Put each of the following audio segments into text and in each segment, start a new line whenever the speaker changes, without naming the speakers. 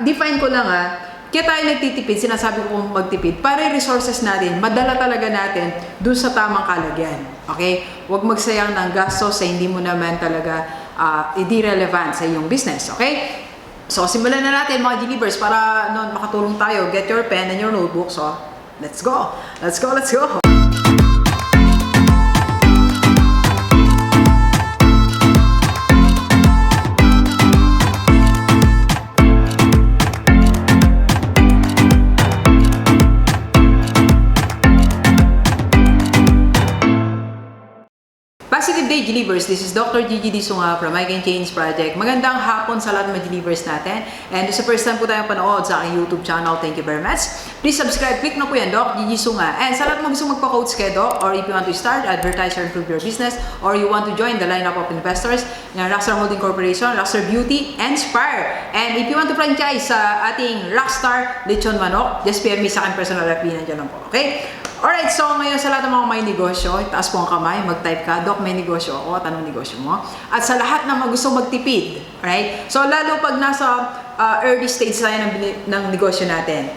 define ko lang kaya tayo nagtitipid, sinasabi ko kung magtipid, para yung resources natin, madala talaga natin dun sa tamang kalagyan. Okay? Huwag magsayang ng gastos sa hindi mo naman talaga hindi relevant sa iyong business. Okay? So, simulan na natin mga G-Leavers para makatulong tayo. Get your pen and your notebook. So, let's go! Let's go! Let's go! Positive Day, G-Leavers. This is Dr. Gigi Disunga from I Can Change Project. Magandang hapon sa lahat ng mga G-Leavers natin. And sa first time po tayong panood sa aking YouTube channel, thank you very much. Please subscribe, click na po yan, Doc Gigi Disunga. And sa lahat mo gusto magpa-coach kay Doc, or if you want to start, advertise, or improve your business, or you want to join the lineup of investors ng Rockstar Holding Corporation, Rockstar Beauty, and Spire. And if you want to franchise sa ating Rockstar Lechon Manok, just PM me sa aking personal FB, nandiyan lang po. Okay? Alright, so ngayon sa lahat ng mga may negosyo, itaas po ang kamay, mag-type ka, Doc, may negosyo ako, at anong negosyo mo? At sa lahat ng gusto magtipid, right? So lalo pag nasa early stage tayo ng negosyo natin,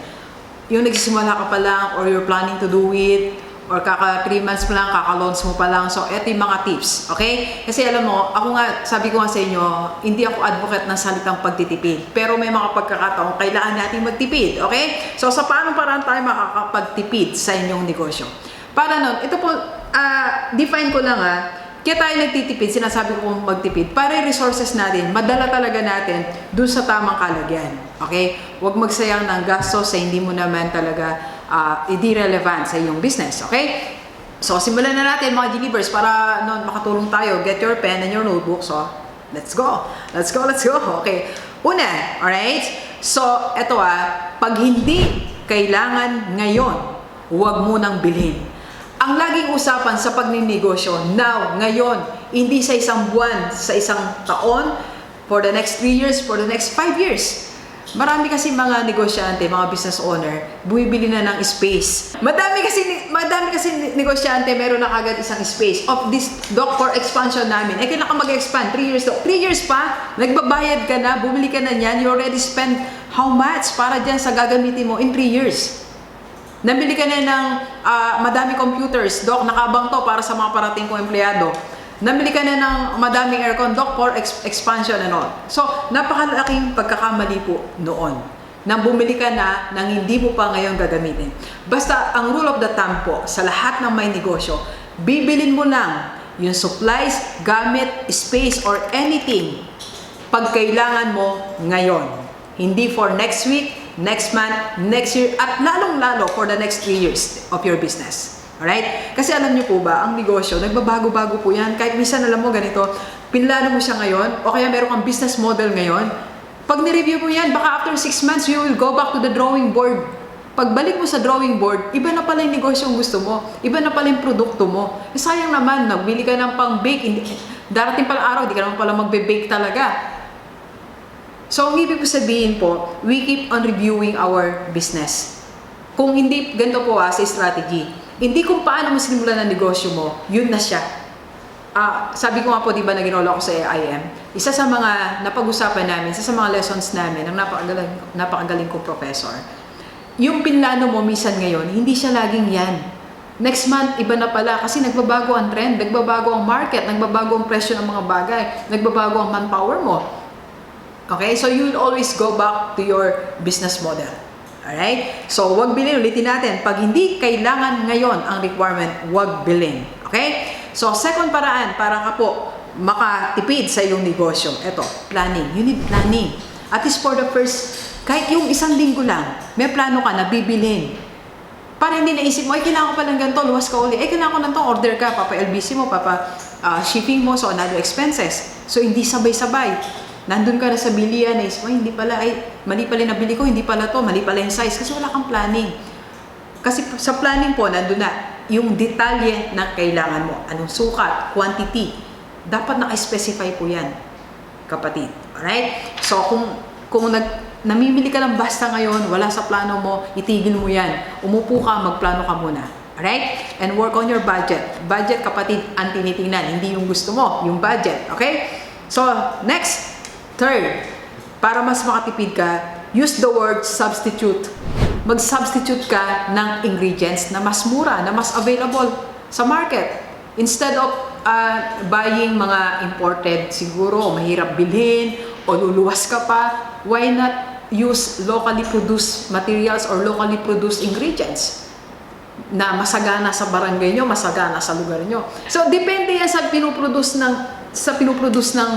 yung nagsisimula ka pa lang, or you're planning to do it, or kaka 3 months pa lang, kaka-launch mo pa lang. So, eto yung mga tips, okay? Kasi alam mo, ako nga, sabi ko nga sa inyo, hindi ako advocate ng salitang pagtitipid. Pero may mga pagkakataon, kailangan natin magtipid, okay? So, sa paano paraan tayo makakapagtipid sa inyong negosyo? Para nun, ito po, define ko lang kaya tayo nagtitipid, sinasabi ko kung magtipid, para yung resources natin, madala talaga natin dun sa tamang kalagyan, okay? Huwag magsayang ng gastos sa hindi mo naman talaga hindi relevant sa iyong business, okay? So, simulan na natin mga G-Leavers para makatulong tayo. Get your pen and your notebook. So, let's go! Let's go! Let's go! Okay. Una, alright? So, eto pag hindi kailangan ngayon, huwag munang bilhin. Ang laging usapan sa pagninegosyo, now, ngayon, hindi sa isang buwan, sa isang taon, for the next 3 years, for the next 5 years. Marami kasi mga negosyante, mga business owner, bumibili na ng space. Madami kasi negosyante, meron na kagad isang space of this Doc for expansion namin. Kailan ka mag-expand? 3 years, 3 years pa, nagbabayad ka na, bumili ka na niyan, you already spent how much para dyan sa gagamitin mo in 3 years? Nabili ka na ng madami computers, Doc, nakabang to para sa mga parating kong empleyado. Namili ka na ng madaming aircon, Doc, for expansion and all. So, napakalaking pagkakamali po noon. Nang bumili ka na nang hindi mo pa ngayon gagamitin. Basta, ang rule of the thumb po, sa lahat ng may negosyo, bibilin mo lang yung supplies, gamit, space, or anything pag kailangan mo ngayon. Hindi for next week, next month, next year, at lalong-lalo for the next 3 years of your business. Alright? Kasi alam niyo po ba, ang negosyo, nagbabago-bago po yan. Kahit minsan alam mo ganito, pinlano mo siya ngayon, o kaya meron kang business model ngayon. Pag nireview mo yan, baka after 6 months, you will go back to the drawing board. Pagbalik mo sa drawing board, iba na pala yung negosyo yung gusto mo. Iba na pala yung produkto mo. Sayang naman, nagbili ka ng pang-bake. Darating palang araw, di ka naman pala magbe-bake talaga. So, ang ibig ko sabihin po, we keep on reviewing our business. Kung hindi, ganito po sa strategy. Hindi kung paano mo sinimulan ang negosyo mo, yun na siya. Sabi ko nga po, di ba, nag-enroll ako sa AIM. Isa sa mga napag-usapan namin, isa sa mga lessons namin, ng napakagaling kong professor. Yung pinlano mo minsan ngayon, hindi siya laging yan. Next month, iba na pala kasi nagbabago ang trend, nagbabago ang market, nagbabago ang presyo ng mga bagay, nagbabago ang manpower mo. Okay? So, you will always go back to your business model. Alright? So, wag bilhin. Ulitin natin. Pag hindi kailangan ngayon ang requirement, wag bilhin. Okay? So, second paraan, para ka po makatipid sa iyong negosyo. Ito, planning. You need planning. At least for the first, kahit yung 1 linggo lang, may plano ka na bibilhin. Para hindi naisip mo, kailangan ko pa lang ganito, luwas ka uli. Kailangan ko lang order ka, papa-LBC mo, shipping mo, so another expenses. So, hindi sabay-sabay. Nandun ka na sa bilian, hindi pala, mali pala yung nabili ko, hindi pala to, mali pala yung size, kasi wala kang planning. Kasi sa planning po, nandun na yung detalye na kailangan mo. Anong sukat, quantity. Dapat naka-specify po yan, kapatid. Alright? So, kung namimili ka lang basta ngayon, wala sa plano mo, itigil mo yan. Umupo ka, magplano ka muna. Alright? And work on your budget. Budget, kapatid, ang tinitingnan. Hindi yung gusto mo, yung budget. Okay? So, next. Third, para mas makatipid ka, use the word substitute. Mag-substitute ka ng ingredients na mas mura, na mas available sa market. Instead of buying mga imported, siguro mahirap bilhin o luluwas ka pa, why not use locally produced materials or locally produced ingredients na masagana sa barangay nyo, masagana sa lugar nyo. So, depende yan sa pinuproduce ng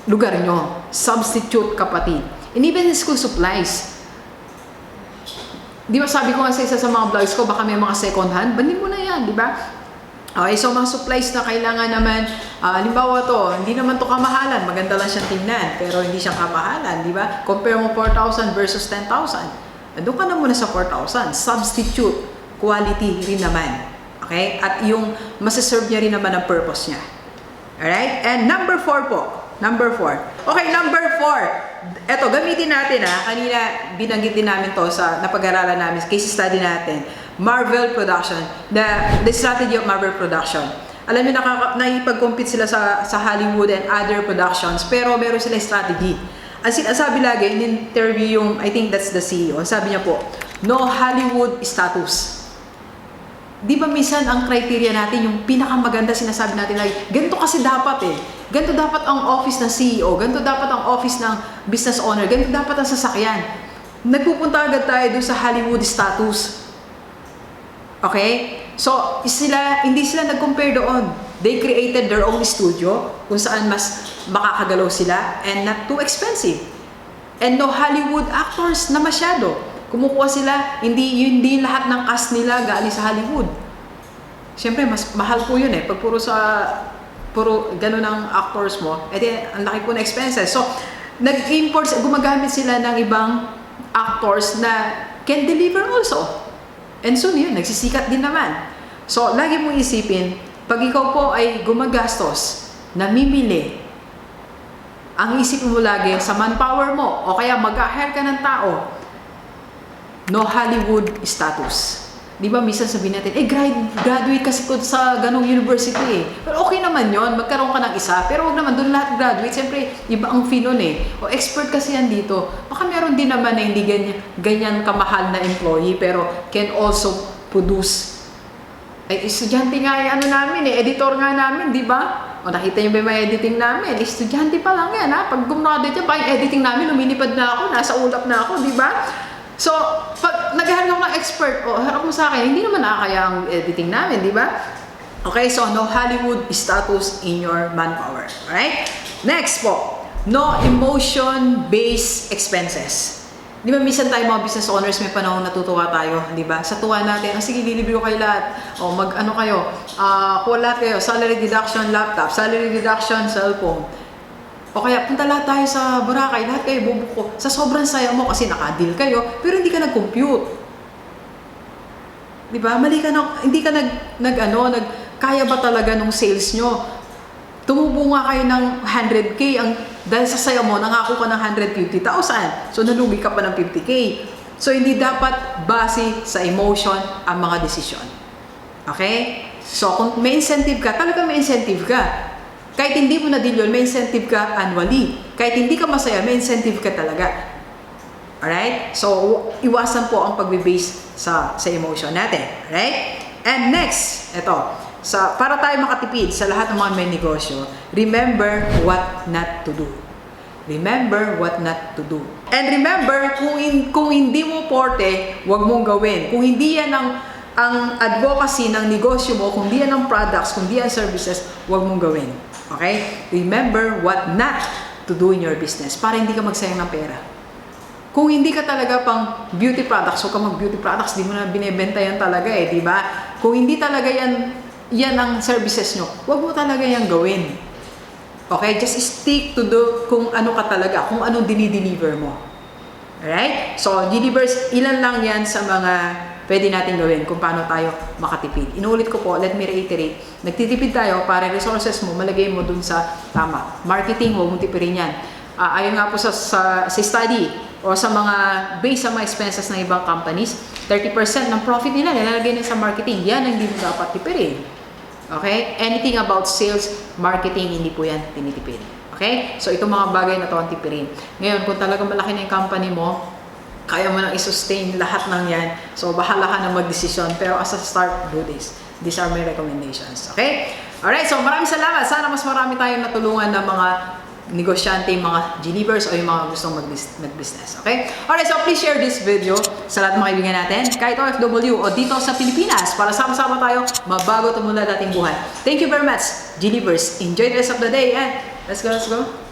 lugar nyo. Substitute, kapatid. And even in school supplies. Di ba sabi ko nga sa isa sa mga vlogs ko, baka may mga second hand, banin mo na yan, di ba? Okay, so mga supplies na kailangan naman, halimbawa to, hindi naman to kamahalan, maganda lang siyang tingnan, pero hindi siya kamahalan, di ba? Compare mo 4,000 versus 10,000. Doon ka na muna sa 4,000. Substitute, quality rin naman. Okay? At yung masaserve niya rin naman ang purpose niya. Alright? And number 4 po. Number 4. Okay, number 4. Eto, gamitin natin kanina binanggit din namin to sa napag-aralan namin, case study natin. Marvel Production, the strategy of Marvel Production. Alam niyo, nakipag-compete sila sa Hollywood and other productions, pero meron sila strategy. Ang sinasabi lagi, in interview yung, I think that's the CEO, sabi niya po, no Hollywood status. Di ba minsan ang criteria natin, yung pinakamaganda sinasabi natin lagi, ganito kasi dapat ganito dapat ang office ng CEO, ganito dapat ang office ng business owner, ganito dapat ang sasakyan. Nagpupunta agad tayo doon sa Hollywood status. Okay? So, hindi sila nag-compare doon. They created their own studio kung saan mas makakagalaw sila and not too expensive. And no Hollywood actors na masyado. Kumukuha sila, hindi lahat ng cast nila galing sa Hollywood. Siyempre, mas mahal po yun Pag puro ganun ang actors mo, ang laki po na expenses. So, gumagamit sila ng ibang actors na can deliver also. And soon yun, nagsisikat din naman. So, lagi mong isipin, pag ikaw po ay gumagastos, namimili, ang isipin mo lagi sa manpower mo, o kaya mag-hire ka ng tao, no Hollywood status. Di ba, minsan sabihin natin, graduate kasi ko sa ganong university Pero okay naman yon, magkaroon ka ng isa. Pero wag naman, doon lahat graduate. Siyempre, iba ang fee nun O expert kasi yan dito. Baka meron din naman na hindi ganyan kamahal na employee, pero can also produce. Ay, estudyante nga namin editor nga namin, di ba? O nakita niyo ba yung mga editing namin? Estudyante pa lang yan Pag gumraduate yan, yung editing namin, lumilipad na ako, nasa ulap na ako, di ba? So, pag naghahanap ako ng expert, harap mo sa akin, hindi naman nakakaya ang editing namin, di ba? Okay, so no Hollywood status in your manpower. Alright? Next po, no emotion-based expenses. Di ba, minsan tayo mga business owners, may panahon natutuwa tayo, di ba? Sa tuwa natin, sige, lilibre ko kayo lahat. O mag-ano kayo, kuha lahat kayo, salary deduction laptop, salary deduction cellphone. O kaya punta lahat tayo sa Boracay, lahat kayo bubuko. Sa sobrang saya mo kasi naka-deal kayo, pero hindi ka nag-compute. Di ba? Mali ka na, hindi ka kaya ba talaga nung sales nyo? Tumubo nga kayo ng 100K, dahil sa saya mo, nangako ka ng 150,000. So, nalugi ka pa ng 50K. So, hindi dapat base sa emotion ang mga desisyon. Okay? So, kung may incentive ka, talaga may incentive ka. Kahit hindi mo na-deal yun, may incentive ka annually. Kahit hindi ka masaya, may incentive ka talaga. Alright? So, iwasan po ang pagbe-base sa emotion natin. Alright? And next, para tayo makatipid sa lahat ng mga may negosyo, remember what not to do. Remember what not to do. And remember, kung hindi mo porte, huwag mong gawin. Kung hindi yan ang advocacy ng negosyo mo, kung hindi yan ang products, kung hindi yan services, huwag mong gawin. Okay? Remember what not to do in your business para hindi ka magsayang ng pera. Kung hindi ka talaga pang beauty products, huwag ka mag-beauty products, di mo na binebenta yan talaga di ba? Kung hindi talaga yan ang services nyo, huwag mo talaga yan gawin. Okay? Just stick to kung ano ka talaga, kung anong dinideliver mo. Alright? So, delivers, ilan lang yan sa mga pwede natin gawin kung paano tayo makatipid. Inuulit ko po, let me reiterate. Nagtitipid tayo para resources mo, malagay mo dun sa tama. Marketing, huwag mong tipirin yan. Ayon nga po sa study o sa mga based sa mga expenses ng ibang companies, 30% ng profit nila nilalagay na sa marketing. Yan ang hindi mo dapat tipirin. Okay? Anything about sales, marketing, hindi po yan tinitipid. Okay? So, itong mga bagay na ito ang tipirin. Ngayon, kung talagang malaki na yung company mo, kaya mo nang i-sustain lahat ng yan. So, bahala ka na mag-desisyon. Pero as a start, do this. These are my recommendations. Okay? Alright, so maraming salamat. Sana mas marami tayong natulungan ng mga negosyante, mga G-Leavers o yung mga gustong mag-business. Okay? Alright, so please share this video sa lahat ng mga kaibigan natin, kahit OFW o dito sa Pilipinas, para sama-sama tayo mabago tumula dating buhay. Thank you very much, G-Leavers. Enjoy the rest of the day and let's go, let's go.